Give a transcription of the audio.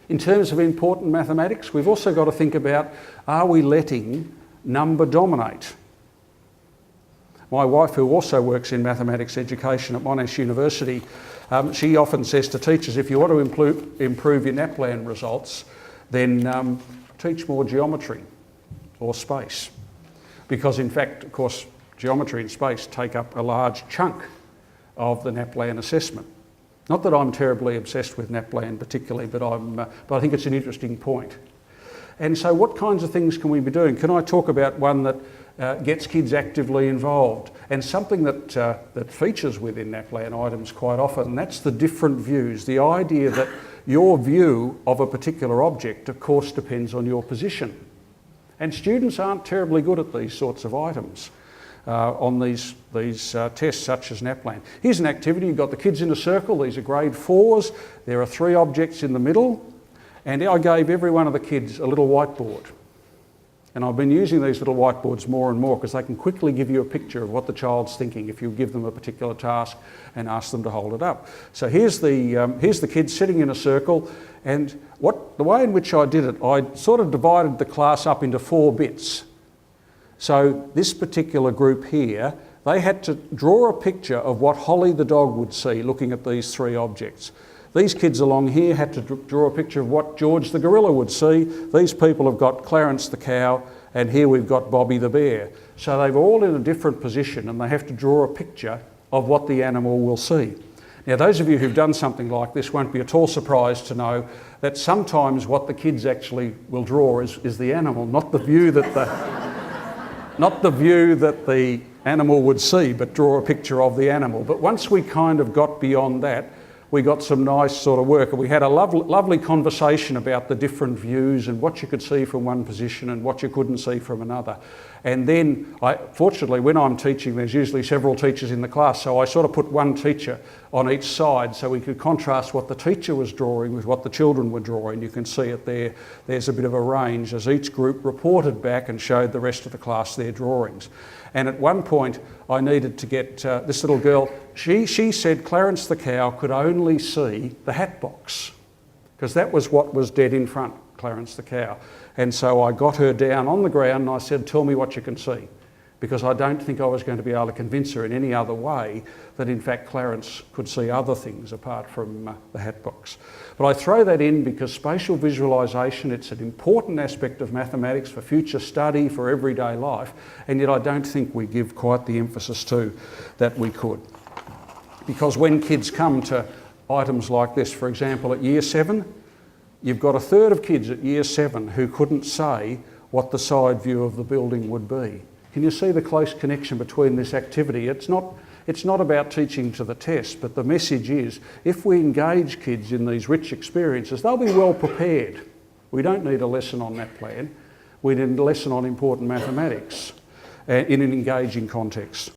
In terms of important mathematics, we've also got to think about, are we letting number dominate? My wife, who also works in mathematics education at Monash University, she often says to teachers, if you want to improve your NAPLAN results, then teach more geometry or space. Because in fact, of course, geometry and space take up a large chunk of the NAPLAN assessment. Not that I'm terribly obsessed with NAPLAN particularly, but I think it's an interesting point. And so what kinds of things can we be doing? Can I talk about one that gets kids actively involved? And something that features within NAPLAN items quite often, and that's the different views. The idea that your view of a particular object, of course, depends on your position. And students aren't terribly good at these sorts of items. On these tests such as NAPLAN. Here's an activity, you've got the kids in a circle, these are grade 4s, there are 3 objects in the middle, and I gave every one of the kids a little whiteboard. And I've been using these little whiteboards more and more because they can quickly give you a picture of what the child's thinking if you give them a particular task and ask them to hold it up. So here's the kids sitting in a circle, and the way in which I did it, I sort of divided the class up into 4 bits. So this particular group here, they had to draw a picture of what Holly the dog would see looking at these 3 objects. These kids along here had to draw a picture of what George the gorilla would see. These people have got Clarence the cow, and here we've got Bobby the bear. So they're all in a different position and they have to draw a picture of what the animal will see. Now, those of you who've done something like this won't be at all surprised to know that sometimes what the kids actually will draw is the animal, not the view that the animal would see, but draw a picture of the animal. But once we kind of got beyond that, we got some nice sort of work, and we had a lovely conversation about the different views and what you could see from one position and what you couldn't see from another. And then, fortunately, when I'm teaching, there's usually several teachers in the class, so I sort of put one teacher on each side so we could contrast what the teacher was drawing with what the children were drawing. You can see it there. There's a bit of a range as each group reported back and showed the rest of the class their drawings. And at one point, I needed to get this little girl, she said Clarence the cow could only see the hat box, because that was what was dead in front, Clarence the cow. And so I got her down on the ground and I said, tell me what you can see. Because I don't think I was going to be able to convince her in any other way that in fact Clarence could see other things apart from the hat box. But I throw that in because spatial visualisation, it's an important aspect of mathematics for future study, for everyday life, and yet I don't think we give quite the emphasis to that we could. Because when kids come to items like this, for example at Year 7, you've got 1/3 of kids at Year 7 who couldn't say what the side view of the building would be. Can you see the close connection between this activity? It's not about teaching to the test, but the message is if we engage kids in these rich experiences, they'll be well prepared. We don't need a lesson on NAPLAN. We need a lesson on important mathematics in an engaging context.